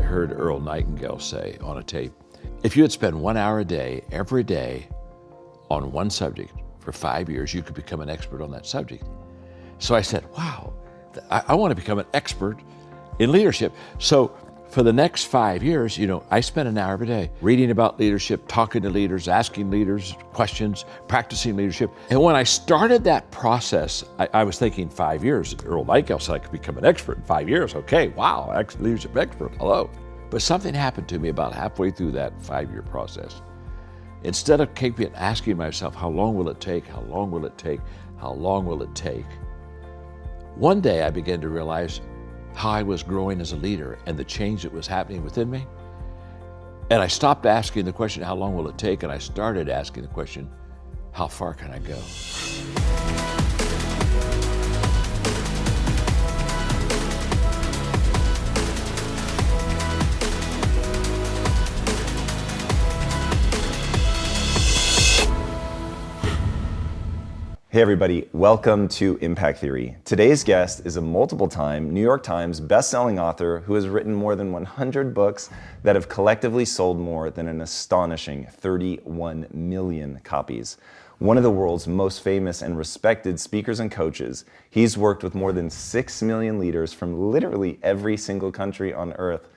heard Earl Nightingale say on a tape, if you would spend 1 hour a day, every day, on one subject for 5 years, you could become an expert on that subject. So I said, wow, I want to become an expert in leadership. So for the next 5 years, I spent an hour every day reading about leadership, talking to leaders, asking leaders questions, practicing leadership. And when I started that process, I was thinking 5 years. Earl Nightingale said I could become an expert in 5 years. Okay, wow, leadership expert, hello. But something happened to me about halfway through that 5-year process. Instead of keeping asking myself, how long will it take? How long will it take? How long will it take? One day I began to realize how I was growing as a leader and the change that was happening within me. And I stopped asking the question, how long will it take? And I started asking the question, how far can I go? Hey everybody, welcome to Impact Theory. Today's guest is a multiple-time New York Times best-selling author who has written more than 100 books that have collectively sold more than an astonishing 31 million copies. One of the world's most famous and respected speakers and coaches, he's worked with more than 6 million leaders from literally every single country on earth.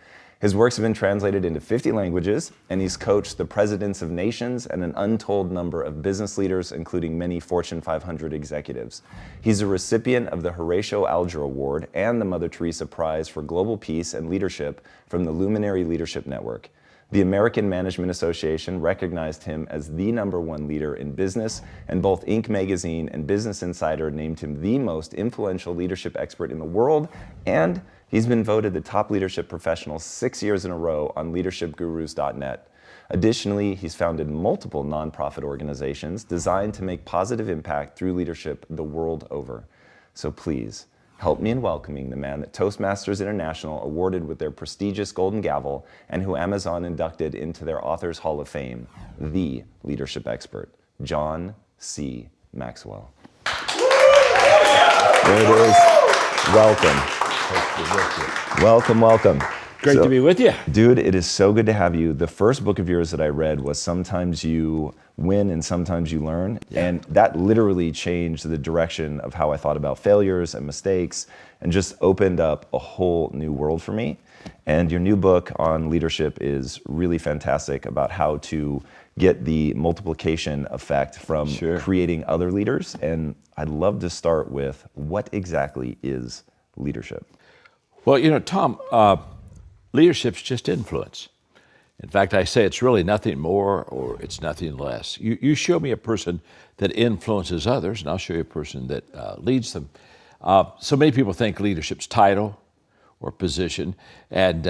His works have been translated into 50 languages, and he's coached the presidents of nations and an untold number of business leaders, including many Fortune 500 executives. He's a recipient of the Horatio Alger Award and the Mother Teresa Prize for Global Peace and Leadership from the Luminary Leadership Network. The American Management Association recognized him as the #1 leader in business, and both Inc. magazine and Business Insider named him the most influential leadership expert in the world, and he's been voted the top leadership professional 6 years in a row on leadershipgurus.net. Additionally, he's founded multiple nonprofit organizations designed to make positive impact through leadership the world over. So please, help me in welcoming the man that Toastmasters International awarded with their prestigious Golden Gavel and who Amazon inducted into their Authors Hall of Fame, the leadership expert, John C. Maxwell. There it is. Welcome. Welcome. Great to be with you. Dude, it is so good to have you. The first book of yours that I read was Sometimes You Win and Sometimes You Learn. Yeah. And that literally changed the direction of how I thought about failures and mistakes and just opened up a whole new world for me. And your new book on leadership is really fantastic about how to get the multiplication effect from creating other leaders. And I'd love to start with, what exactly is leadership? Well, Tom, leadership's just influence. In fact, I say it's really nothing more or it's nothing less. You show me a person that influences others, and I'll show you a person that leads them. So many people think leadership's title or position, and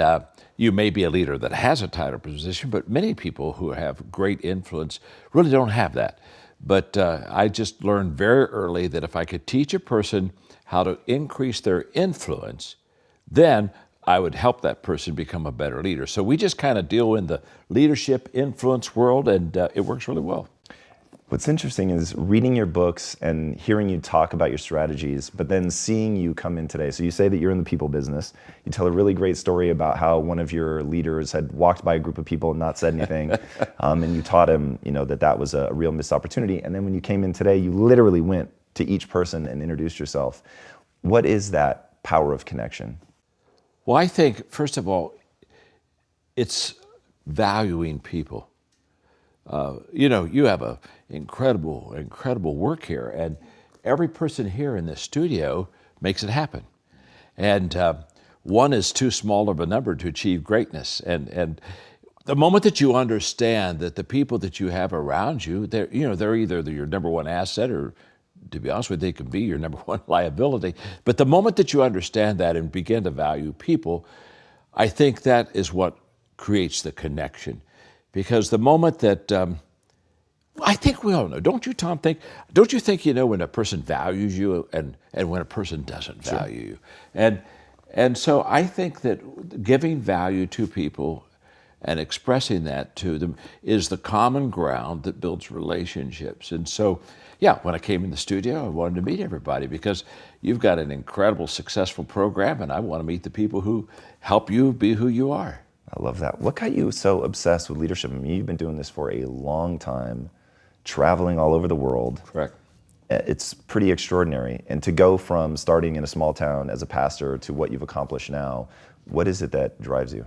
you may be a leader that has a title or position, but many people who have great influence really don't have that. But I just learned very early that if I could teach a person how to increase their influence, then I would help that person become a better leader. So we just kind of deal in the leadership influence world, and it works really well. What's interesting is reading your books and hearing you talk about your strategies, but then seeing you come in today. So you say that you're in the people business. You tell a really great story about how one of your leaders had walked by a group of people and not said anything, and you taught him, that was a real missed opportunity. And then when you came in today, you literally went to each person and introduced yourself. What is that power of connection? Well, I think, first of all, it's valuing people. You have an incredible work here, and every person here in this studio makes it happen. And one is too small of a number to achieve greatness. And the moment that you understand that the people that you have around you, they're either your #1 asset or, to be honest with you, they can be your #1 liability. But the moment that you understand that and begin to value people, I think that is what creates the connection. Because the moment that, I think we all know, don't you, Tom, don't you think when a person values you and when a person doesn't value you? And so I think that giving value to people and expressing that to them is the common ground that builds relationships. And so, when I came in the studio, I wanted to meet everybody because you've got an incredible, successful program, and I want to meet the people who help you be who you are. I love that. What got you so obsessed with leadership? I mean, you've been doing this for a long time, traveling all over the world. Correct. It's pretty extraordinary. And to go from starting in a small town as a pastor to what you've accomplished now, what is it that drives you?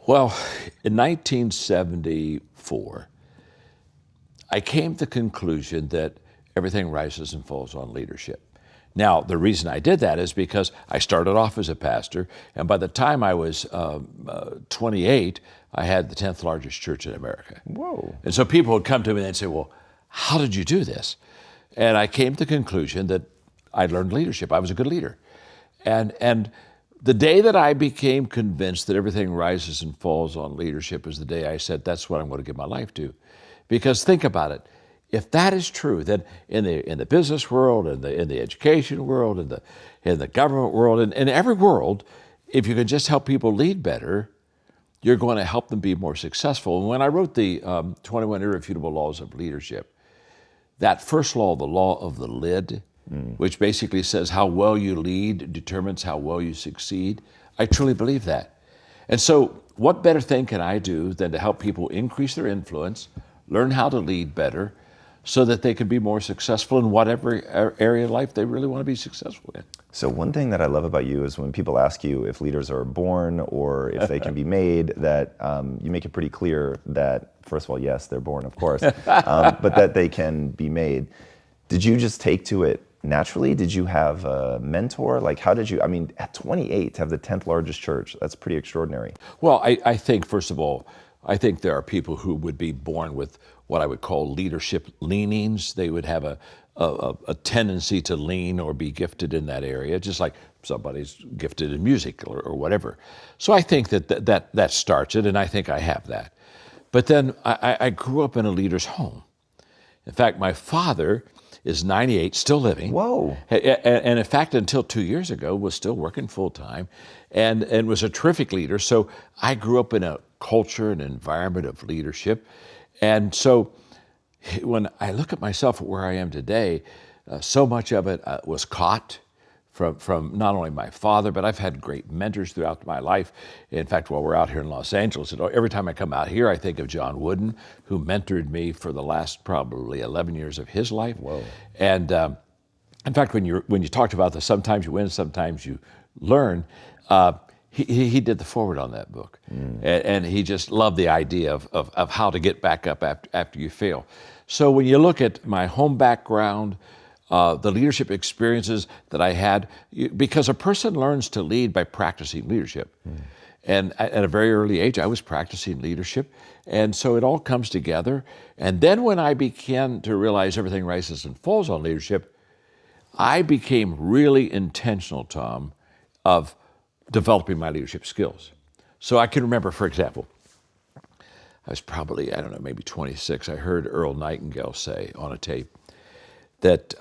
Well, in 1974, I came to the conclusion that everything rises and falls on leadership. Now, the reason I did that is because I started off as a pastor, and by the time I was 28, I had the 10th largest church in America. Whoa. And so people would come to me and they'd say, well, how did you do this? And I came to the conclusion that I learned leadership. I was a good leader. And the day that I became convinced that everything rises and falls on leadership is the day I said, that's what I'm going to give my life to. Because think about it. If that is true, then in the business world, in the education world, in the government world, in every world, if you can just help people lead better, you're going to help them be more successful. And when I wrote the 21 Irrefutable Laws of Leadership, that first law, the law of the lid, which basically says how well you lead determines how well you succeed, I truly believe that. And so what better thing can I do than to help people increase their influence, learn how to lead better, so that they can be more successful in whatever area of life they really want to be successful in. So one thing that I love about you is when people ask you if leaders are born or if they can be made, that you make it pretty clear that, first of all, yes, they're born, of course, but that they can be made. Did you just take to it naturally? Did you have a mentor? Like, how did you, I mean, at 28 to have the 10th largest church, that's pretty extraordinary. Well, I think, first of all, I think there are people who would be born with what I would call leadership leanings. They would have a tendency to lean or be gifted in that area, just like somebody's gifted in music or whatever. So I think that starts it, and I think I have that. But then I grew up in a leader's home. In fact, my father is 98, still living. Whoa. And in fact, until 2 years ago, was still working full time and was a terrific leader. So I grew up in a culture and environment of leadership. And so when I look at myself at where I am today, so much of it was caught from not only my father, but I've had great mentors throughout my life. In fact, while we're out here in Los Angeles, every time I come out here, I think of John Wooden, who mentored me for the last probably 11 years of his life. Whoa. And in fact, when you talked about the sometimes you win, sometimes you learn, he did the foreword on that book. And he just loved the idea of how to get back up after you fail. So when you look at my home background, the leadership experiences that I had, because a person learns to lead by practicing leadership. And at a very early age, I was practicing leadership. And so it all comes together. And then when I began to realize everything rises and falls on leadership, I became really intentional, Tom, of developing my leadership skills. So I can remember, for example, I was probably, I don't know, maybe 26. I heard Earl Nightingale say on a tape that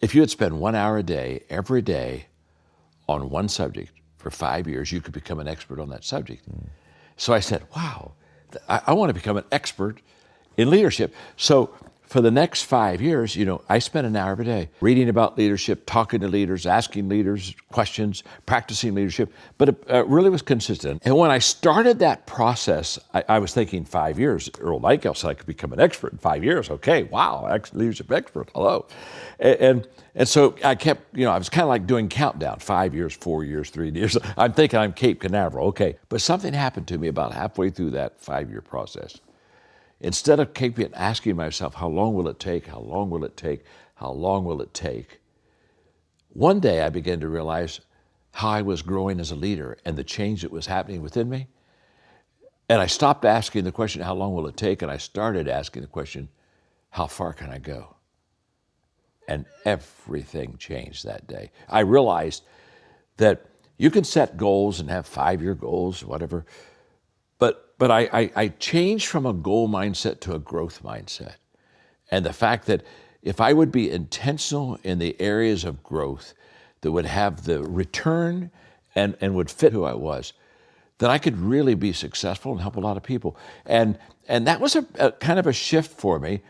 if you had spent 1 hour a day, every day, on one subject for 5 years, you could become an expert on that subject. So I said, wow, I want to become an expert in leadership. So for the next 5 years, I spent an hour every day reading about leadership, talking to leaders, asking leaders questions, practicing leadership, but it really was consistent. And when I started that process, I was thinking 5 years. Earl Nightingale said I could become an expert in 5 years. Okay, wow, leadership expert, hello. And so I kept, I was kind of like doing countdown, 5 years, 4 years, 3 years. I'm thinking I'm Cape Canaveral, okay. But something happened to me about halfway through that 5-year process. Instead of keeping asking myself, how long will it take, how long will it take, how long will it take, one day I began to realize how I was growing as a leader and the change that was happening within me. And I stopped asking the question, how long will it take? And I started asking the question, how far can I go? And everything changed that day. I realized that you can set goals and have 5-year goals, whatever, but I changed from a goal mindset to a growth mindset. And the fact that if I would be intentional in the areas of growth that would have the return and would fit who I was, then I could really be successful and help a lot of people. And that was a kind of a shift for me.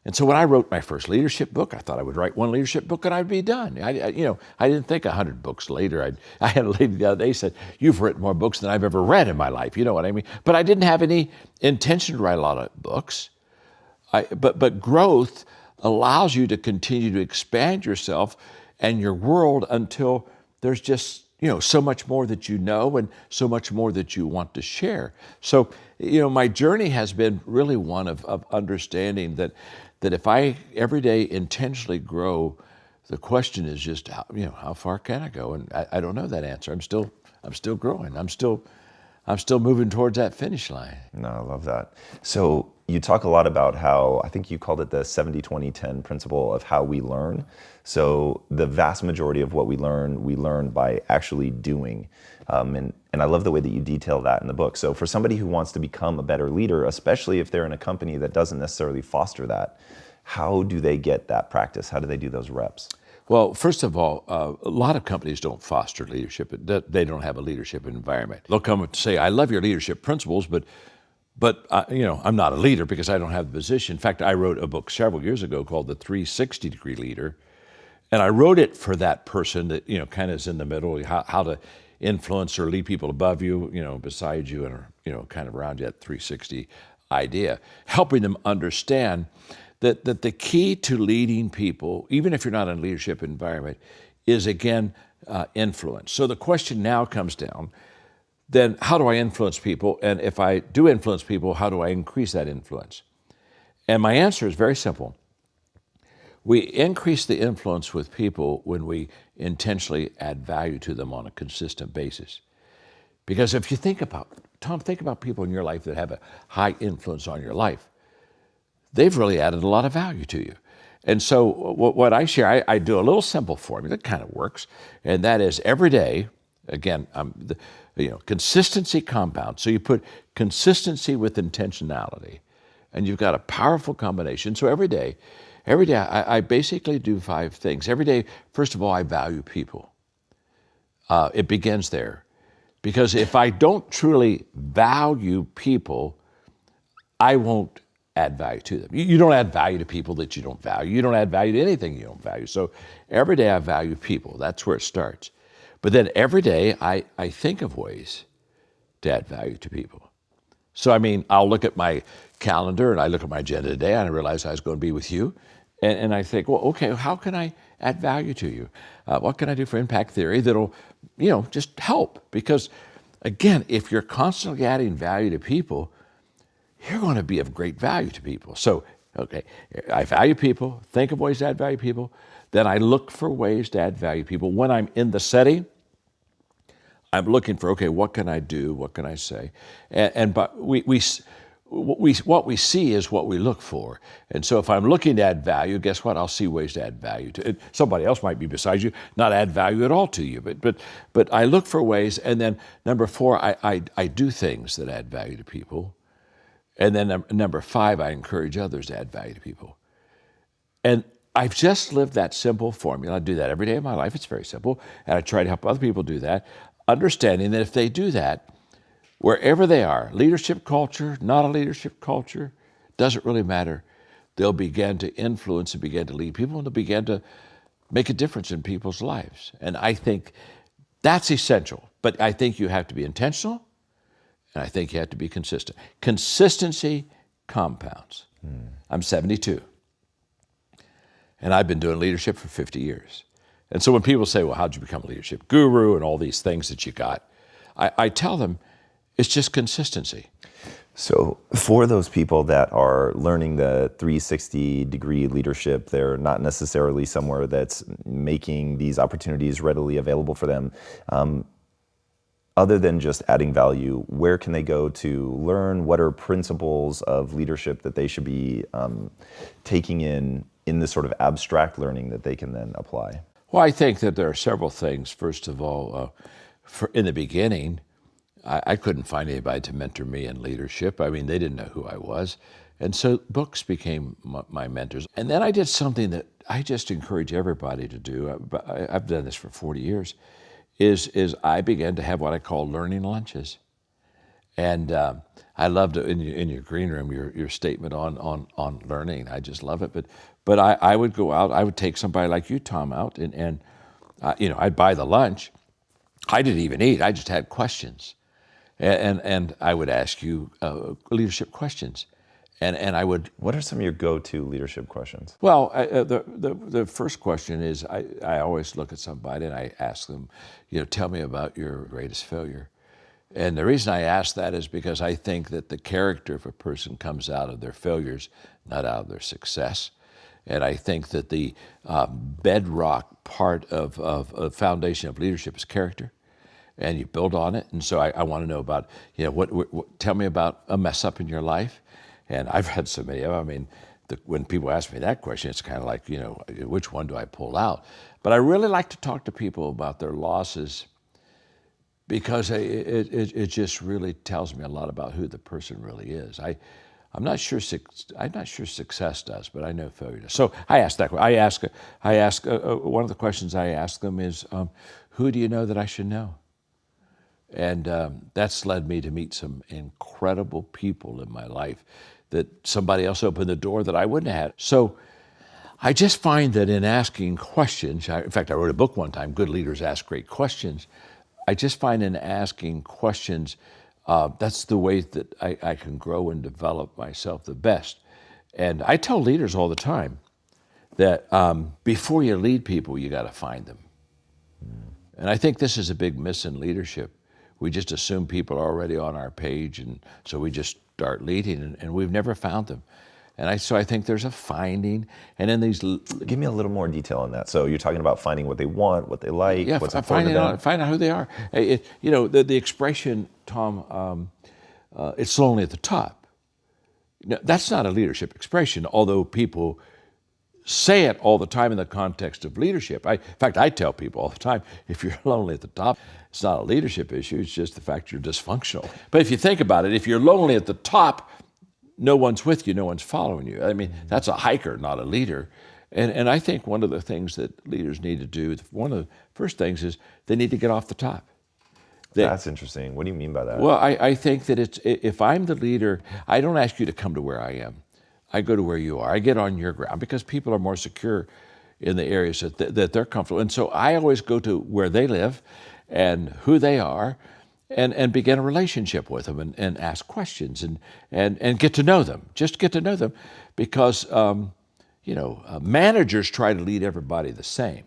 And so when I wrote my first leadership book, I thought I would write one leadership book and I'd be done. I didn't think 100 books later. I had a lady the other day said, "You've written more books than I've ever read in my life." You know what I mean? But I didn't have any intention to write a lot of books. But growth allows you to continue to expand yourself and your world until there's just so much more that you know and so much more that you want to share. So my journey has been really one of understanding that if I every day intentionally grow, the question is just how far can I go? And I don't know that answer. I'm still growing. I'm still moving towards that finish line. No, I love that. So you talk a lot about how, I think you called it the 70-20-10 principle of how we learn. So the vast majority of what we learn by actually doing. And I love the way that you detail that in the book. So for somebody who wants to become a better leader, especially if they're in a company that doesn't necessarily foster that, how do they get that practice? How do they do those reps? Well, first of all, a lot of companies don't foster leadership. They don't have a leadership environment. They'll come and say, "I love your leadership principles, but I'm not a leader because I don't have the position." In fact, I wrote a book several years ago called The 360-Degree Leader, and I wrote it for that person that kind of is in the middle, how to influence or lead people above you, beside you, and kind of around you, that 360 idea, helping them understand that the key to leading people, even if you're not in a leadership environment, is again influence. So the question now comes down, then how do I influence people? And if I do influence people, how do I increase that influence? And my answer is very simple. We increase the influence with people when we intentionally add value to them on a consistent basis. Because if you think about people in your life that have a high influence on your life, they've really added a lot of value to you. And so what I share, I do a little simple formula that kind of works, and that is every day, again, consistency compounds. So you put consistency with intentionality, and you've got a powerful combination. So every day I basically do 5 things. Every day, first of all, I value people. It begins there. Because if I don't truly value people, I won't add value to them. You don't add value to people that you don't value. You don't add value to anything you don't value. So every day I value people. That's where it starts. But then every day I think of ways to add value to people. So I'll look at my calendar and I look at my agenda today and I realize I was going to be with you. And I think, well, okay, how can I add value to you? What can I do for impact theory that'll, just help? Because again, if you're constantly adding value to people, you're going to be of great value to people. So, okay, I value people, think of ways to add value to people. Then I look for ways to add value to people. When I'm in the setting, I'm looking for, okay, what can I do? What can I say? But what we see is what we look for. And so if I'm looking to add value, guess what? I'll see ways to add value to it. Somebody else might be beside you, not add value at all to you. But I look for ways. And then number 4, I do things that add value to people. And then number 5, I encourage others to add value to people. And I've just lived that simple formula. I do that every day of my life. It's very simple. And I try to help other people do that, understanding that if they do that, wherever they are, leadership culture, not a leadership culture, doesn't really matter. They'll begin to influence and begin to lead people, and they'll begin to make a difference in people's lives. And I think that's essential. But I think you have to be intentional, and I think you have to be consistent. Consistency compounds. I'm 72. And I've been doing leadership for 50 years. And so when people say, well, how'd you become a leadership guru and all these things that you got? I tell them it's just consistency. So for those people that are learning the 360-degree leadership, they're not necessarily somewhere that's making these opportunities readily available for them. Other than just adding value, where can they go to learn? What are principles of leadership that they should be taking in this sort of abstract learning that they can then apply? Well, I think that there are several things. First of all, in the beginning, I couldn't find anybody to mentor me in leadership. They didn't know who I was. And so books became my mentors. And then I did something that I just encourage everybody to do. I've done this for 40 years. Is I began to have what I call learning lunches. And I loved it in your green room, your statement on learning. I just love it. But I would go out. I would take somebody like you, Tom, out, and I'd buy the lunch. I didn't even eat. I just had questions, and I would ask you leadership questions, and I would. What are some of your go-to leadership questions? Well, the first question is I always look at somebody and I ask them, tell me about your greatest failure. And the reason I ask that is because I think that the character of a person comes out of their failures, not out of their success. And I think that the bedrock part of foundation of leadership is character, and you build on it. And so I want to know about, tell me about a mess up in your life. And I've had so many of them. I mean, when people ask me that question, it's kind of like, which one do I pull out? But I really like to talk to people about their losses, because it just really tells me a lot about who the person really is. I'm not sure success does, but I know failure does. So I ask that. I ask one of the questions I ask them is, who do you know that I should know? And that's led me to meet some incredible people in my life that somebody else opened the door that I wouldn't have had. So I just find that in asking questions, in fact, I wrote a book one time, Good Leaders Ask Great Questions. I just find in asking questions, that's the way that I can grow and develop myself the best. And I tell leaders all the time that before you lead people, you got to find them. And I think this is a big miss in leadership. We just assume people are already on our page, and so we just start leading, and we've never found them. And so I think there's a finding, and then these. Give me a little more detail on that. So you're talking about finding what they want, what they like, yeah, what's important to them. Find out who they are. The expression, Tom, it's lonely at the top. Now, that's not a leadership expression, although people say it all the time in the context of leadership. In fact, I tell people all the time, if you're lonely at the top, it's not a leadership issue, it's just the fact you're dysfunctional. But if you think about it, if you're lonely at the top, no one's with you, no one's following you. I mean, that's a hiker, not a leader. And I think one of the things that leaders need to do, one of the first things is they need to get off the top. That's interesting. What do you mean by that? Well, I think that if I'm the leader, I don't ask you to come to where I am. I go to where you are. I get on your ground because people are more secure in the areas that they're comfortable. And so I always go to where they live and who they are and begin a relationship with them and ask questions and get to know them. Just get to know them because, managers try to lead everybody the same.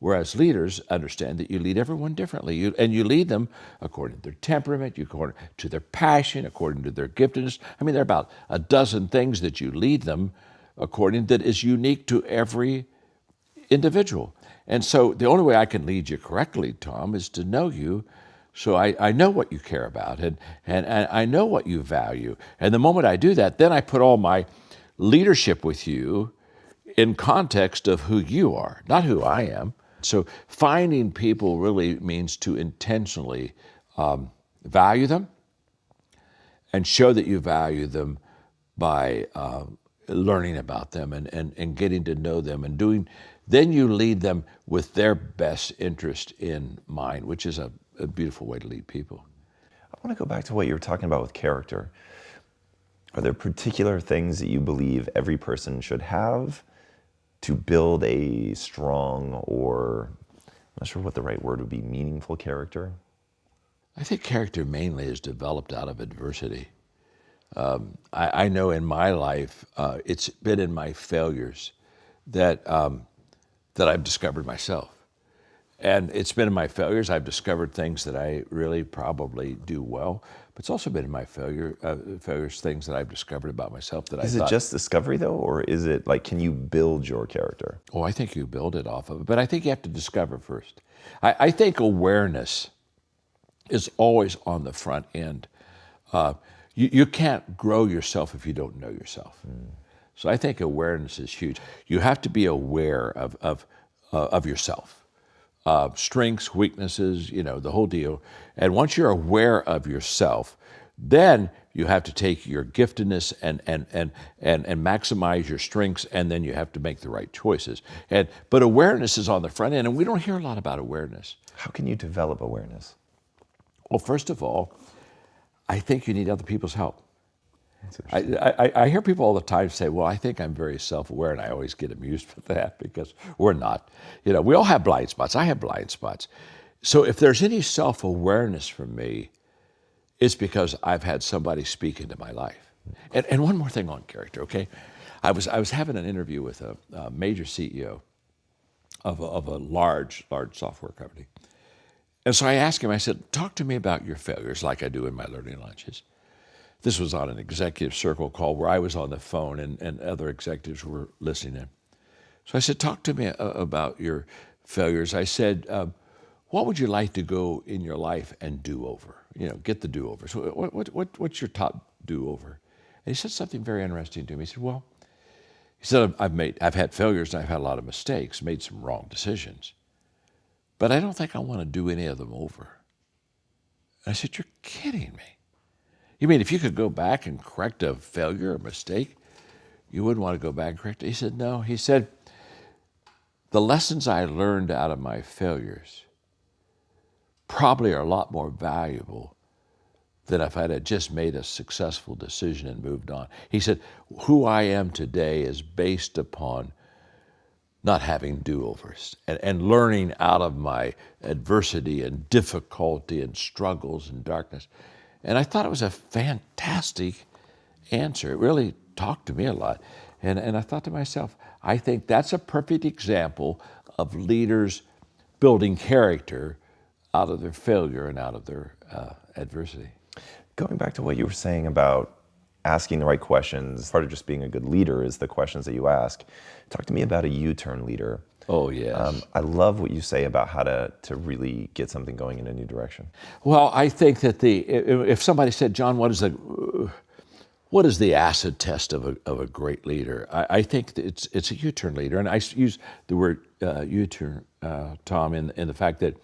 Whereas leaders understand that you lead everyone differently. You lead them according to their temperament, according to their passion, according to their giftedness. I mean, there are about a dozen things that you lead them according that is unique to every individual. And so the only way I can lead you correctly, Tom, is to know you so I know what you care about and I know what you value. And the moment I do that, then I put all my leadership with you in context of who you are, not who I am. So finding people really means to intentionally value them and show that you value them by learning about them and getting to know them and then you lead them with their best interest in mind, which is a beautiful way to lead people. I want to go back to what you were talking about with character. Are there particular things that you believe every person should have to build a strong, or I'm not sure what the right word would be, meaningful character? I think character mainly is developed out of adversity. I know in my life, it's been in my failures that I've discovered myself. And it's been in my failures I've discovered things that I really probably do well. But it's also been in my failures things that I've discovered about myself that Is it just discovery though, or is it like, can you build your character? Oh, I think you build it off of it, but I think you have to discover first. I think awareness is always on the front end. You can't grow yourself if you don't know yourself. So I think awareness is huge. You have to be aware of yourself. Strengths, weaknesses, the whole deal. And once you're aware of yourself, then you have to take your giftedness and maximize your strengths, and then you have to make the right choices. But awareness is on the front end, and we don't hear a lot about awareness. How can you develop awareness? Well, first of all, I think you need other people's help. That's I, interesting. I hear people all the time say, well, I think I'm very self-aware, and I always get amused with that because we're not. We all have blind spots. I have blind spots. So if there's any self-awareness from me, it's because I've had somebody speak into my life. And one more thing on character, okay? I was having an interview with a major CEO of a large software company. And so I asked him, I said, talk to me about your failures like I do in my learning lunches. This was on an executive circle call where I was on the phone and other executives were listening in. So I said, talk to me about your failures. I said, what would you like to go in your life and do over? Get the do-over. So what's your top do-over? And he said something very interesting to me. He said, well, I've had failures and I've had a lot of mistakes, made some wrong decisions, but I don't think I want to do any of them over. And I said, you're kidding me. You mean if you could go back and correct a failure or mistake, you wouldn't want to go back and correct it? He said, no. He said, the lessons I learned out of my failures probably are a lot more valuable than if I'd had just made a successful decision and moved on. He said, who I am today is based upon not having do-overs and learning out of my adversity and difficulty and struggles and darkness. And I thought it was a fantastic answer. It really talked to me a lot. And I thought to myself, I think that's a perfect example of leaders building character out of their failure and out of their adversity. Going back to what you were saying about asking the right questions, part of just being a good leader is the questions that you ask. Talk to me about a U-turn leader. Oh, yes. I love what you say about how to really get something going in a new direction. Well, I think that if somebody said, John, what is the acid test of a great leader? I think that it's a U-turn leader, and I use the word U-turn, Tom, in the fact that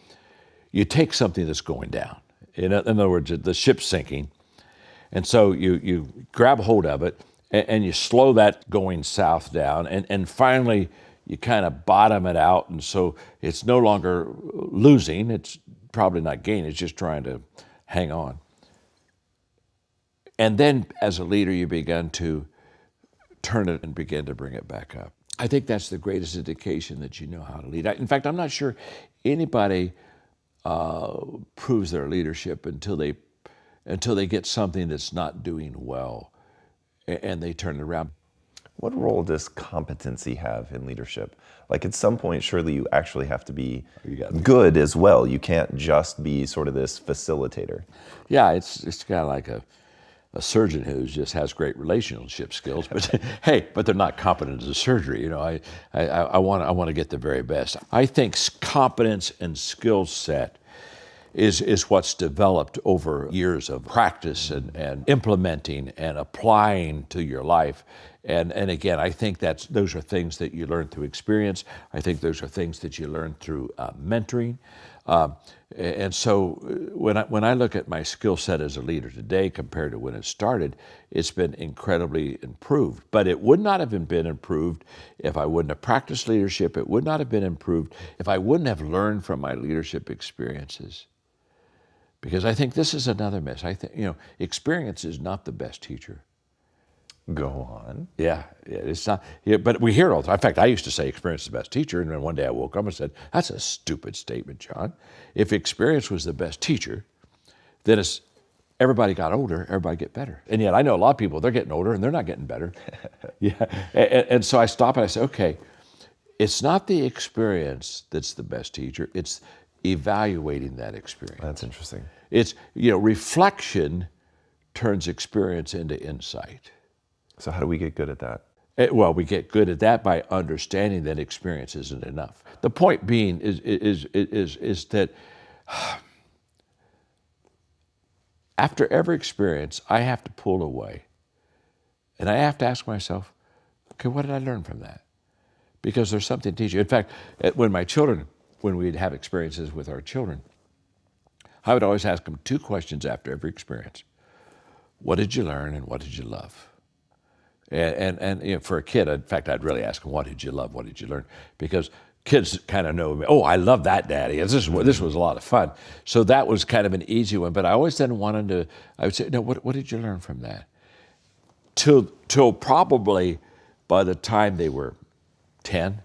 you take something that's going down. In other words, the ship's sinking, and so you grab hold of it and you slow that going south down, and finally you kind of bottom it out, and so it's no longer losing, it's probably not gaining, it's just trying to hang on. And then as a leader, you begin to turn it and begin to bring it back up. I think that's the greatest indication that you know how to lead. In fact, I'm not sure anybody proves their leadership until they get something that's not doing well and they turn it around. What role does competency have in leadership? Like at some point, surely you actually have to be good as well. You can't just be sort of this facilitator. Yeah, it's kind of like a surgeon who just has great relationship skills, but but they're not competent as a surgery. I want to get the very best. I think competence and skill set is what's developed over years of practice and implementing and applying to your life. And again, I think those are things that you learn through experience. I think those are things that you learn through mentoring. And so when I look at my skill set as a leader today compared to when it started, it's been incredibly improved. But it would not have been improved if I wouldn't have practiced leadership. It would not have been improved if I wouldn't have learned from my leadership experiences. Because I think this is another myth. I think, experience is not the best teacher. Go on. Yeah, it's not. Yeah, but we hear it all the time. In fact, I used to say experience is the best teacher, and then one day I woke up and said, "That's a stupid statement, John. If experience was the best teacher, then everybody got older, everybody get better." And yet I know a lot of people, they're getting older and they're not getting better. Yeah, and so I stop and I say, okay, it's not the experience that's the best teacher. It's evaluating that experience. That's interesting. It's reflection turns experience into insight. So how do we get good at that? Well, we get good at that by understanding that experience isn't enough. The point being is that after every experience, I have to pull away, and I have to ask myself, okay, what did I learn from that? Because there's something to teach you. In fact, when we'd have experiences with our children, I would always ask them two questions after every experience: what did you learn, and what did you love? And for a kid, in fact, I'd really ask them, what did you love? What did you learn? Because kids kind of know me. Oh, I love that, Daddy. This was a lot of fun. So that was kind of an easy one. But I always then wanted to. I would say, no. What did you learn from that? Till probably by the time they were 10,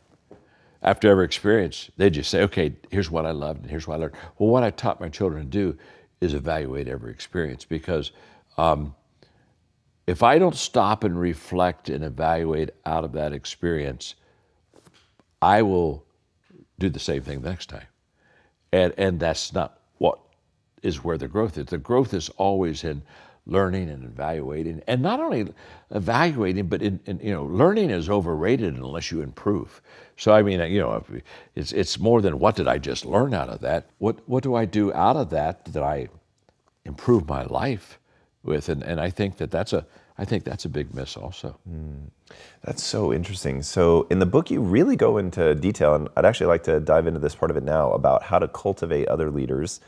after every experience, they just say, okay, here's what I loved and here's what I learned. Well, what I taught my children to do is evaluate every experience, because if I don't stop and reflect and evaluate out of that experience, I will do the same thing the next time. And that's not what is where the growth is. The growth is always in learning and evaluating, and not only evaluating, but in learning is overrated unless you improve. So I mean, it's more than what did I just learn out of that. What do I do out of that I improve my life with? And I think that's a big miss also. That's so interesting. So in the book, you really go into detail, and I'd actually like to dive into this part of it now about how to cultivate other leaders.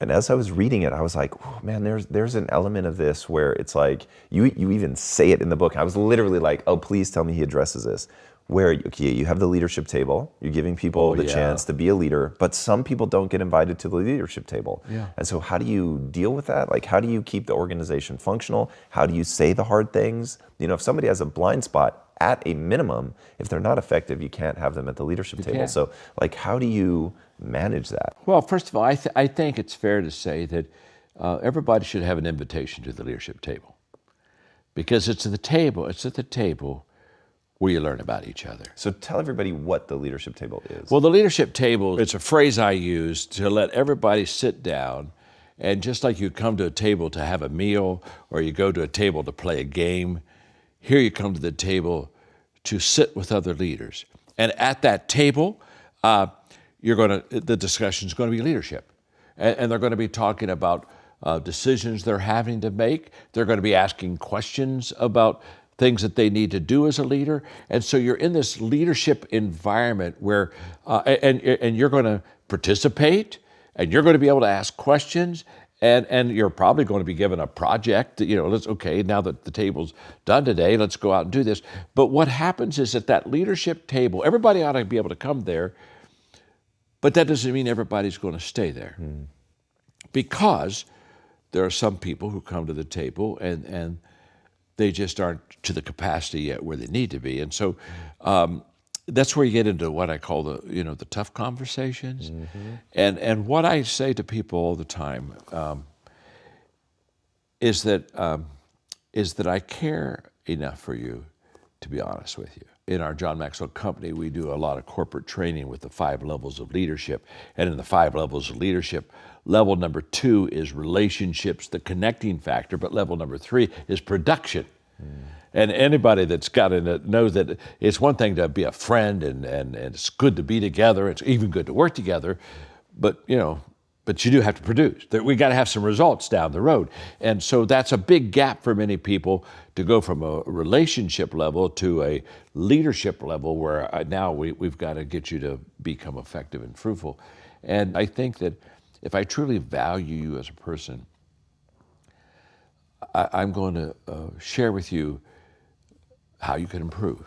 And as I was reading it, I was like, oh man, there's an element of this where it's like, you even say it in the book. I was literally like, oh, please tell me he addresses this. Where, okay, you have the leadership table, you're giving people the chance to be a leader, but some people don't get invited to the leadership table. Yeah. And so how do you deal with that? Like, how do you keep the organization functional? How do you say the hard things? If somebody has a blind spot, at a minimum, if they're not effective, you can't have them at the leadership table. can't. So like, how do you manage that? Well, first of all, I think it's fair to say that everybody should have an invitation to the leadership table, because it's at the table where you learn about each other. So tell everybody what the leadership table is. Well, the leadership table, it's a phrase I use to let everybody sit down, and just like you come to a table to have a meal, or you go to a table to play a game, here you come to the table to sit with other leaders. And at that table, the discussion is going to be leadership. And they're going to be talking about decisions they're having to make. They're going to be asking questions about things that they need to do as a leader. And so you're in this leadership environment where, and you're going to participate, and you're going to be able to ask questions, and you're probably going to be given a project. Now that the table's done today, let's go out and do this. But what happens is at that leadership table, everybody ought to be able to come there, but that doesn't mean everybody's going to stay there. Because there are some people who come to the table and they just aren't to the capacity yet where they need to be. And so that's where you get into what I call the tough conversations. And what I say to people all the time is that I care enough for you to be honest with you. In our John Maxwell company, we do a lot of corporate training with the 5 levels of leadership. And in the 5 levels of leadership, level number 2 is relationships, the connecting factor, but level number 3 is production. And anybody that's got in it knows that it's one thing to be a friend and it's good to be together. It's even good to work together, but you do have to produce. We got to have some results down the road. And so that's a big gap for many people to go from a relationship level to a leadership level where now we've got to get you to become effective and fruitful. And I think that if I truly value you as a person, I'm going to share with you how you can improve.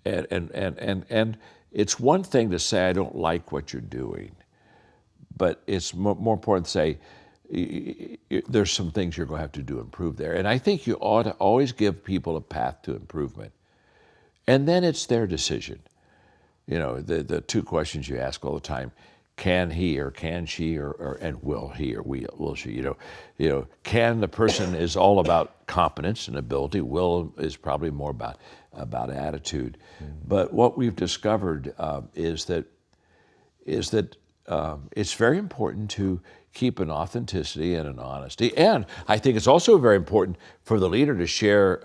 And it's one thing to say, I don't like what you're doing, but it's more important to say, there's some things you're going to have to do to improve there. And I think you ought to always give people a path to improvement. And then it's their decision. The 2 questions you ask all the time: can he or can she and will he or will she? Can the person is all about competence and ability. Will is probably more about attitude. But what we've discovered is that it's very important to keep an authenticity and an honesty. And I think it's also very important for the leader to share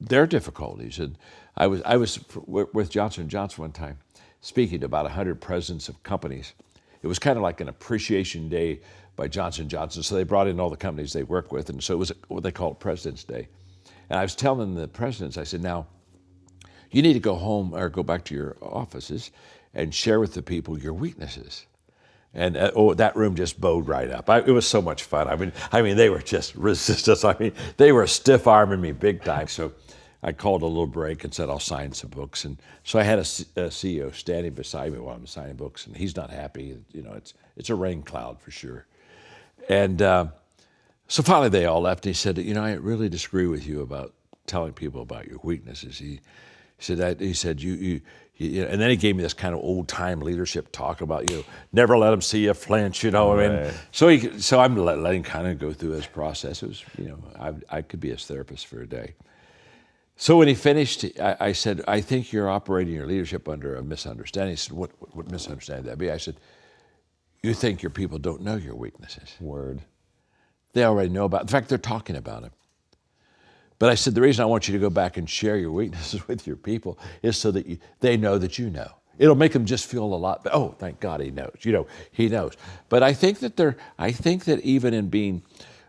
their difficulties. And I was with Johnson & Johnson one time, speaking to about 100 presidents of companies. It was kind of like an appreciation day by Johnson & Johnson. So they brought in all the companies they work with. And so it was what they call President's Day. And I was telling the presidents, I said, now, you need to go home or go back to your offices and share with the people your weaknesses. And that room just bowed right up. It was so much fun. I mean, they were just resistant. They were stiff-arming me big time. So I called a little break and said, I'll sign some books. And so I had a CEO standing beside me while I'm signing books, and he's not happy. You know, it's a rain cloud for sure. And so finally they all left. And he said, you know, I really disagree with you about telling people about your weaknesses. He said, you and then he gave me this kind of old time leadership talk about, never let them see you flinch, Right. So I'm letting kind of go through his process. It was, I could be his therapist for a day. So when he finished, I said, I think you're operating your leadership under a misunderstanding. He said, what misunderstanding would that be? I said, you think your people don't know your weaknesses. Word. They already know about it. In fact, they're talking about it. But I said, the reason I want you to go back and share your weaknesses with your people is so that they know that you know. It'll make them just feel a lot better. Oh, thank God he knows. He knows. But I think that even in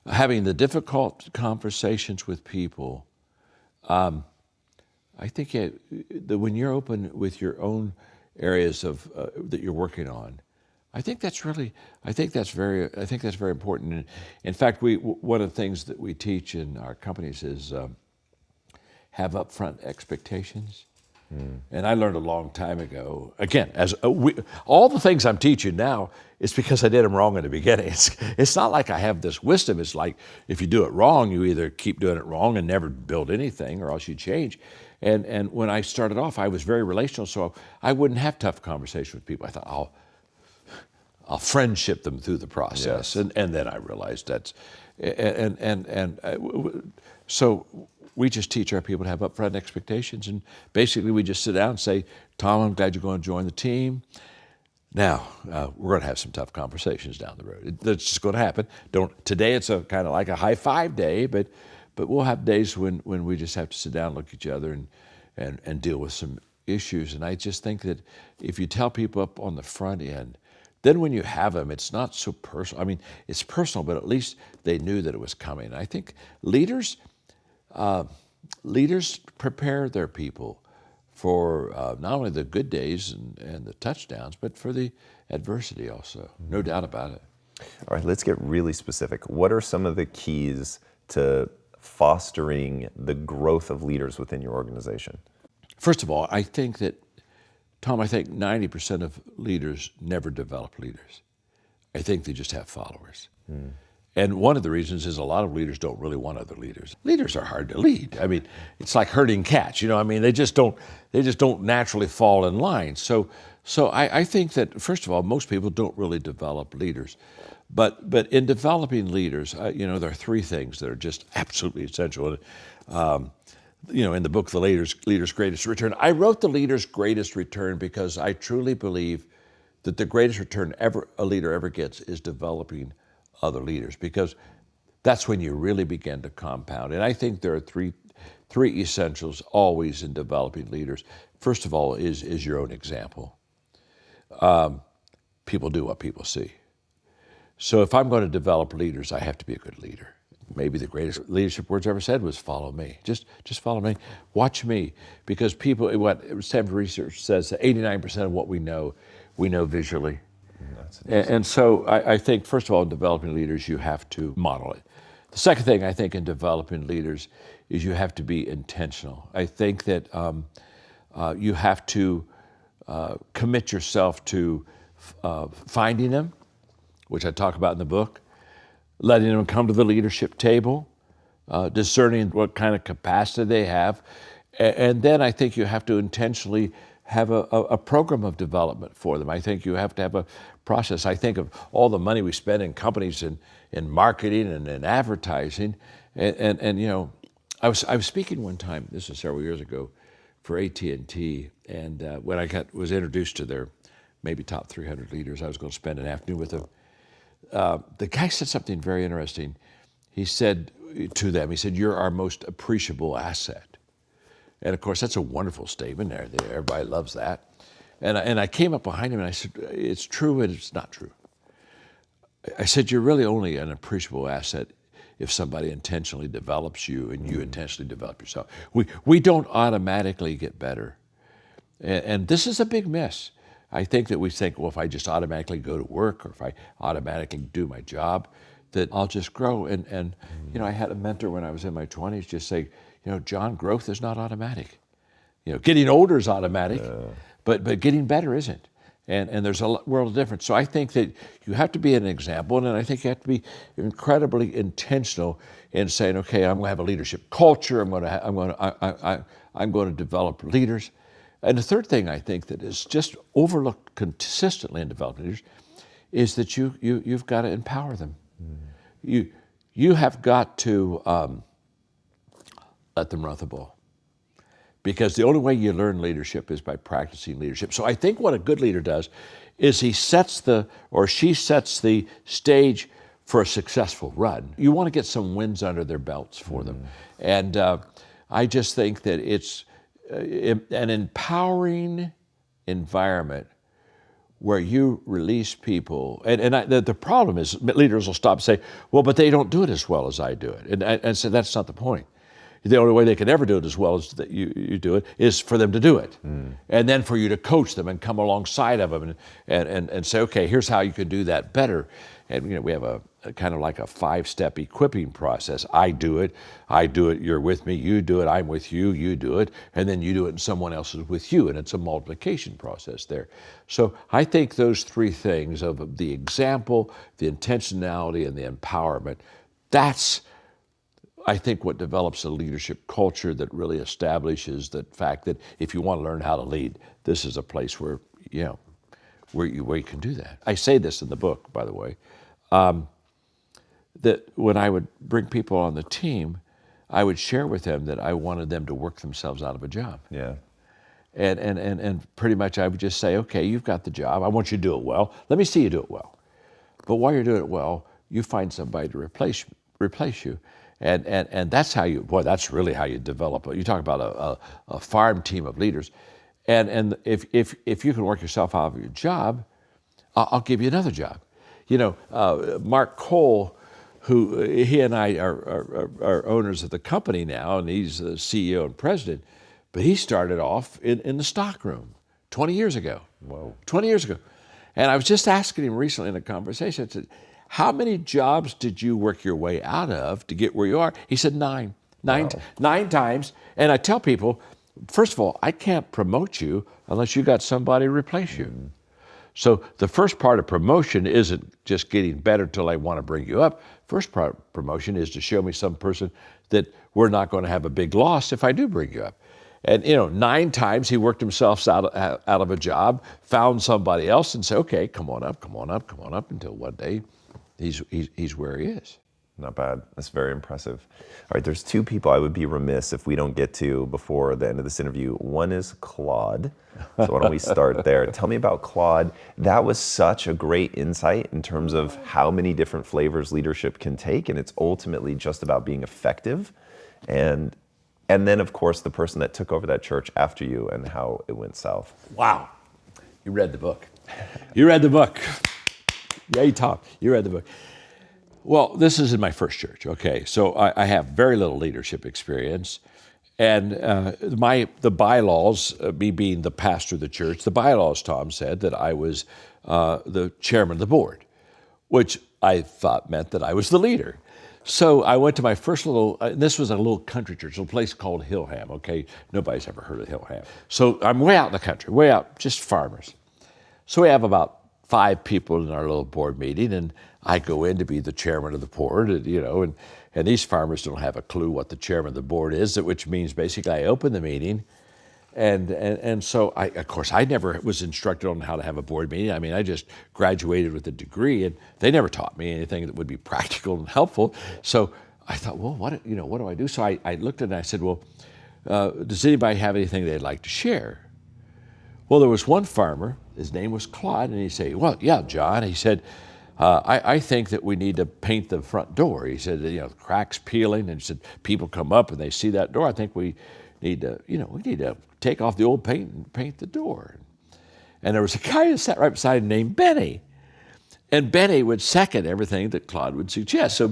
having the difficult conversations with people, I think that when you're open with your own areas of that you're working on, I think that's very important. And in fact, one of the things that we teach in our companies is have upfront expectations. And I learned a long time ago, again, all the things I'm teaching now, it's because I did them wrong in the beginning. It's not like I have this wisdom. It's like if you do it wrong, you either keep doing it wrong and never build anything, or else you change. And when I started off, I was very relational, so I wouldn't have tough conversations with people. I thought, I'll friendship them through the process. Yes. And then I realized so we just teach our people to have upfront expectations. And basically we just sit down and say, Tom, I'm glad you're going to join the team. Now, we're going to have some tough conversations down the road. That's just going to happen. Today it's a kind of like a high five day, but we'll have days when we just have to sit down, look at each other and deal with some issues. And I just think that if you tell people up on the front end, then when you have them, it's not so personal. I mean, it's personal, but at least they knew that it was coming. I think leaders prepare their people for not only the good days and the touchdowns, but for the adversity also. No doubt about it. All right, let's get really specific. What are some of the keys to fostering the growth of leaders within your organization? First of all, I think 90% of leaders never develop leaders. I think they just have followers. And one of the reasons is a lot of leaders don't really want other leaders. Leaders are hard to lead. I mean, it's like herding cats. They just don't naturally fall in line. So I think that, first of all, most people don't really develop leaders. But in developing leaders, there are three things that are just absolutely essential. In the book, The Leader's Greatest Return, I wrote The Leader's Greatest Return because I truly believe that the greatest return a leader ever gets is developing other leaders, because that's when you really begin to compound. And I think there are three essentials always in developing leaders. First of all is your own example. People do what people see. So if I'm going to develop leaders, I have to be a good leader. Maybe the greatest leadership words ever said was follow me. Just follow me. Watch me. Because what Stanford research says that 89% of what we know visually. And so I think, first of all, in developing leaders, you have to model it. The second thing I think in developing leaders is you have to be intentional. I think that you have to commit yourself to finding them, which I talk about in the book, letting them come to the leadership table, discerning what kind of capacity they have. And then I think you have to intentionally have a program of development for them. I think you have to have a process. I think of all the money we spend in companies in marketing and in advertising. And I was speaking one time, this was several years ago, for AT&T. And when I was introduced to their maybe top 300 leaders, I was going to spend an afternoon with them. The guy said something very interesting. He said to them, you're our most appreciable asset. And of course, that's a wonderful statement. Everybody loves that. And I came up behind him and I said, it's true and it's not true. I said, you're really only an appreciable asset if somebody intentionally develops you and you intentionally develop yourself. We don't automatically get better. And this is a big miss. I think that we think, well, if I just automatically go to work or if I automatically do my job, that I'll just grow. And I had a mentor when I was in my 20s just say, John, growth is not automatic. Getting older is automatic, but getting better isn't. And there's a world of difference. So I think that you have to be an example, and I think you have to be incredibly intentional in saying, okay, I'm going to have a leadership culture. I'm going to develop leaders. And the third thing I think that is just overlooked consistently in developing leaders is that you've got to empower them. You have got to let them run the ball. Because the only way you learn leadership is by practicing leadership. So I think what a good leader does is she sets the stage for a successful run. You want to get some wins under their belts for them. And I just think that it's an empowering environment where you release people. The problem is leaders will stop and say, well, but they don't do it as well as I do it. And so that's not the point. The only way they can ever do it as well as that you do it is for them to do it. And then for you to coach them and come alongside of them and say, okay, here's how you can do that better. And we have a kind of like a 5-step equipping process. I do it, you're with me, you do it, I'm with you, you do it, and then you do it and someone else is with you, and it's a multiplication process there. So I think those three things of the example, the intentionality, and the empowerment, that's I think what develops a leadership culture that really establishes the fact that if you want to learn how to lead, this is a place where you can do that. I say this in the book, by the way, that when I would bring people on the team, I would share with them that I wanted them to work themselves out of a job. Yeah. And pretty much I would just say, okay, you've got the job. I want you to do it well. Let me see you do it well. But while you're doing it well, you find somebody to replace you. And that's how that's really how you develop. You talk about a farm team of leaders. And if you can work yourself out of your job, I'll give you another job. Mark Cole, who he and I are owners of the company now, and he's the CEO and president, but he started off in the stockroom 20 years ago. Whoa. 20 years ago. And I was just asking him recently in a conversation, I said, how many jobs did you work your way out of to get where you are? He said 9. Wow. 9 times. And I tell people, first of all, I can't promote you unless you got somebody to replace you. So the first part of promotion isn't just getting better till I want to bring you up. First part of promotion is to show me some person that we're not going to have a big loss if I do bring you up. And 9 times he worked himself out of a job, found somebody else and said, okay, come on up until one day he's where he is. Not bad. That's very impressive. All right, there's 2 people I would be remiss if we don't get to before the end of this interview. One is Claude. So why don't we start there? Tell me about Claude. That was such a great insight in terms of how many different flavors leadership can take, and it's ultimately just about being effective. And then, of course, the person that took over that church after you and how it went south. Wow. You read the book. You read the book. Yay, Tom. You read the book. Well, this is in my first church, okay? So I have very little leadership experience. And the bylaws, me being the pastor of the church, the bylaws, Tom said, that I was the chairman of the board, which I thought meant that I was the leader. So I went to my first this was a little country church, a place called Hillham, okay? Nobody's ever heard of Hillham. So I'm way out in the country, way out, just farmers. So we have about 5 people in our little board meeting, and I go in to be the chairman of the board, and these farmers don't have a clue what the chairman of the board is, which means basically I open the meeting, and so I never was instructed on how to have a board meeting. I mean, I just graduated with a degree, and they never taught me anything that would be practical and helpful. So I thought, well, what do I do? So I looked at it and I said, well, does anybody have anything they'd like to share? Well, there was one farmer, his name was Claude, and he said, well, yeah, John. He said, I think that we need to paint the front door. He said, the cracks peeling, and he said, people come up and they see that door. I think we need to take off the old paint and paint the door. And there was a guy who sat right beside him named Benny. And Benny would second everything that Claude would suggest. So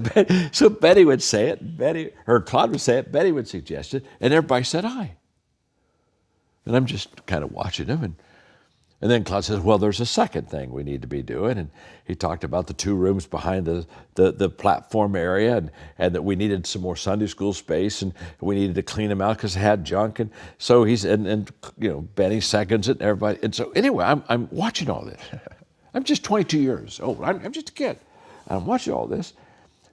Benny would say it, Claude would say it, Benny would suggest it, and everybody said aye. And I'm just kind of watching him, and And then Claude says, well, there's a second thing we need to be doing. And he talked about the 2 rooms behind the platform area, and that we needed some more Sunday school space, and we needed to clean them out because they had junk. And so and Benny seconds it, and everybody. And so anyway, I'm watching all this. I'm just 22 years old. I'm just a kid. And I'm watching all this.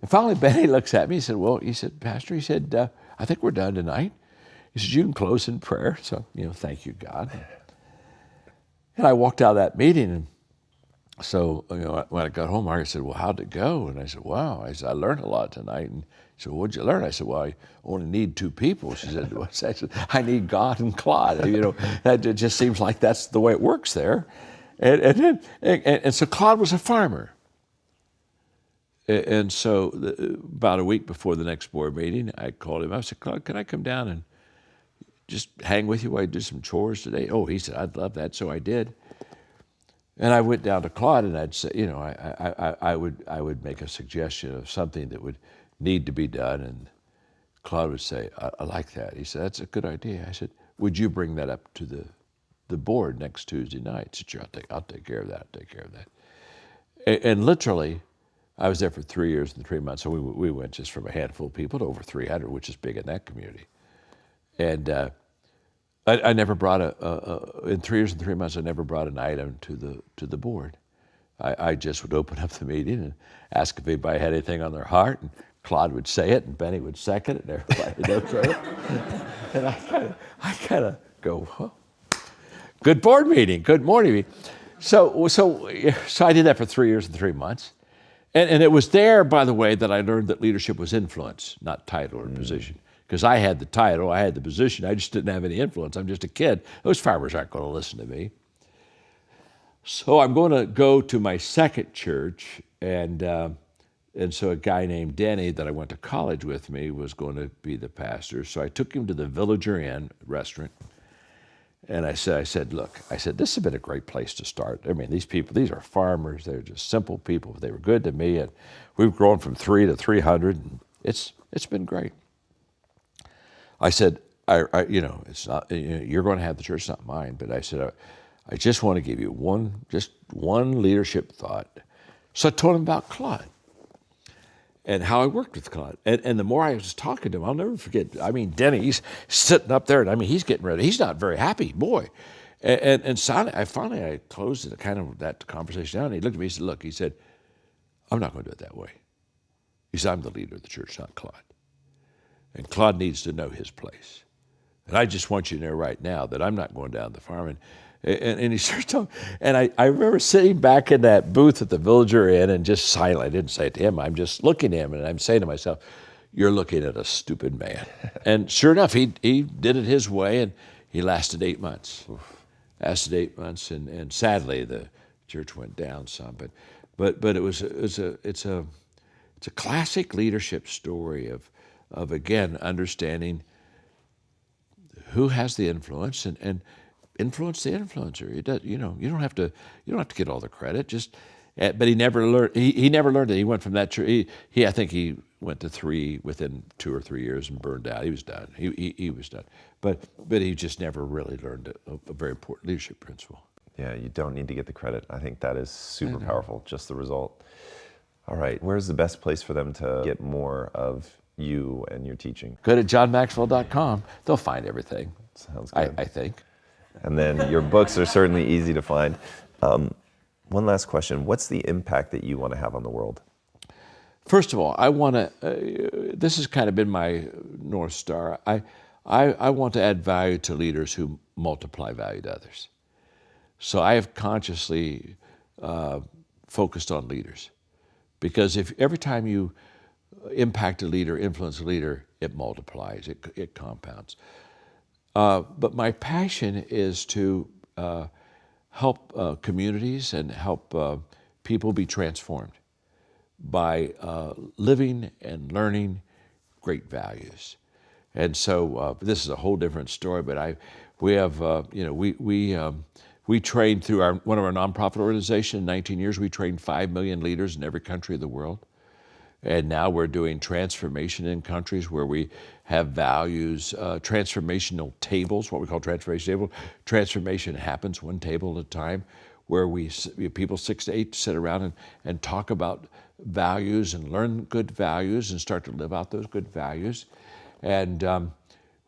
And finally, Benny looks at me. He said, Pastor, I think we're done tonight. He said, you can close in prayer. So, thank you, God. And I walked out of that meeting, and so when I got home, Margaret said, well, how'd it go? And I said, wow. I learned a lot tonight. And she said, what'd you learn? I said, well, I only need 2 people. She said, what's that? I said, I need God and Claude. It just seems like that's the way it works there. And so Claude was a farmer. And so about a week before the next board meeting, I called him. I said, Claude, can I come down and just hang with you while I do some chores today? Oh, he said, I'd love that. So I did. And I went down to Claude, and I'd say, I would make a suggestion of something that would need to be done. And Claude would say, I like that. He said, that's a good idea. I said, would you bring that up to the board next Tuesday night? He said, sure, I'll take care of that. And literally, I was there for 3 years and 3 months. So we went just from a handful of people to over 300, which is big in that community. And I never brought in 3 years and 3 months, I never brought an item to the board. I just would open up the meeting and ask if anybody had anything on their heart, and Claude would say it, and Benny would second it, and everybody would okay it. And I kind of go, well, good board meeting, good morning meeting. So I did that for 3 years and 3 months. And it was there, by the way, that I learned that leadership was influence, not title or position. Because I had the title, I had the position, I just didn't have any influence. I'm just a kid. Those farmers aren't going to listen to me. So I'm going to go to my second church, and so a guy named Denny that I went to college with me was going to be the pastor. So I took him to the Villager Inn restaurant, and I said, look, this has been a great place to start. I mean, these are farmers. They're just simple people. They were good to me, and we've grown from 3 to 300, and it's been great. I said, it's not, you're going to have the church, not mine. But I said, I just want to give you one leadership thought. So I told him about Claude and how I worked with Claude. And the more I was talking to him, I'll never forget. I mean, Denny, he's sitting up there, and he's getting ready. He's not very happy, boy. And so I closed that conversation down. And he looked at me, he said, I'm not going to do it that way. He said, I'm the leader of the church, not Claude. And Claude needs to know his place. And I just want you to know right now that I'm not going down the farm. And he started talking. And I remember sitting back in that booth at the Villager Inn and just silent. I didn't say it to him. I'm just looking at him, and I'm saying to myself, you're looking at a stupid man. And sure enough, he did it his way, and he lasted 8 months. Lasted 8 months, and sadly, the church went down some. But it's a classic leadership story of again understanding who has the influence and influence the influencer. You don't have to get all the credit. But he never learned. He never learned it. He went from that church. I think he went to 3 within 2 or 3 years and burned out. He was done. He was done. But he just never really learned a very important leadership principle. Yeah, you don't need to get the credit. I think that is super powerful. Just the result. All right, where's the best place for them to get more of you and your teaching? Go to johnmaxwell.com. They'll find everything. Sounds good. I think. And then your books are certainly easy to find. One last question. What's the impact that you want to have on the world? First of all, I want to, this has kind of been my North Star. I want to add value to leaders who multiply value to others. So I have consciously focused on leaders. Because if every time you impact a leader, influence a leader, it multiplies, it compounds. But my passion is to help communities and help people be transformed by living and learning great values. And so this is a whole different story, but we trained through one of our nonprofit organizations. In 19 years, we trained 5 million leaders in every country of the world. And now we're doing transformation in countries where we have values, transformational tables, what we call transformation tables. Transformation happens one table at a time, where people 6 to 8 sit around and talk about values and learn good values and start to live out those good values. And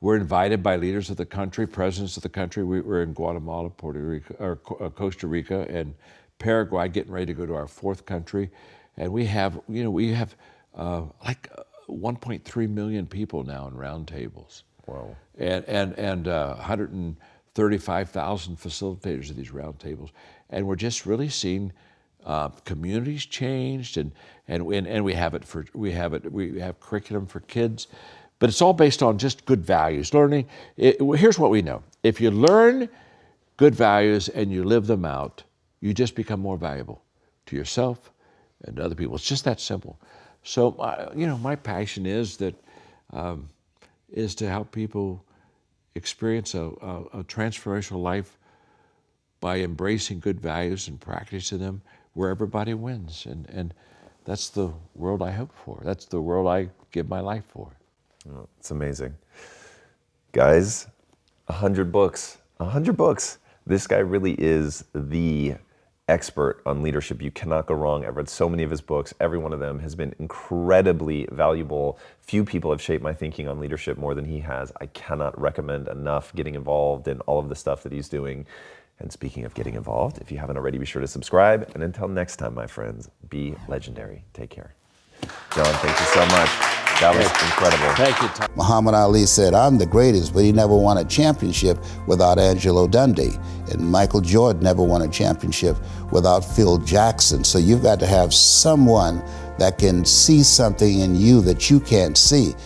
we're invited by leaders of the country, presidents of the country. We're in Guatemala, Puerto Rico, or Costa Rica, and Paraguay, getting ready to go to our 4th country. And we have like 1.3 million people now in roundtables. Wow. And 135,000 facilitators of these roundtables. And we're just really seeing communities changed, and we have curriculum for kids, but it's all based on just good values. Here's what we know: if you learn good values and you live them out, you just become more valuable to yourself and to other people. It's just that simple. So my passion is to help people experience a transformational life by embracing good values and practicing them, where everybody wins. And that's the world I hope for. That's the world I give my life for. Oh, it's amazing. Guys, 100 books. 100 books. This guy really is the expert on leadership. You cannot go wrong. I've read so many of his books. Every one of them has been incredibly valuable. Few people have shaped my thinking on leadership more than he has. I cannot recommend enough getting involved in all of the stuff that he's doing. And speaking of getting involved, if you haven't already, be sure to subscribe. And until next time, my friends, be legendary. Take care. John, thank you so much. That was incredible. Thank you, Tom. Muhammad Ali said, "I'm the greatest," but he never won a championship without Angelo Dundee. And Michael Jordan never won a championship without Phil Jackson. So you've got to have someone that can see something in you that you can't see.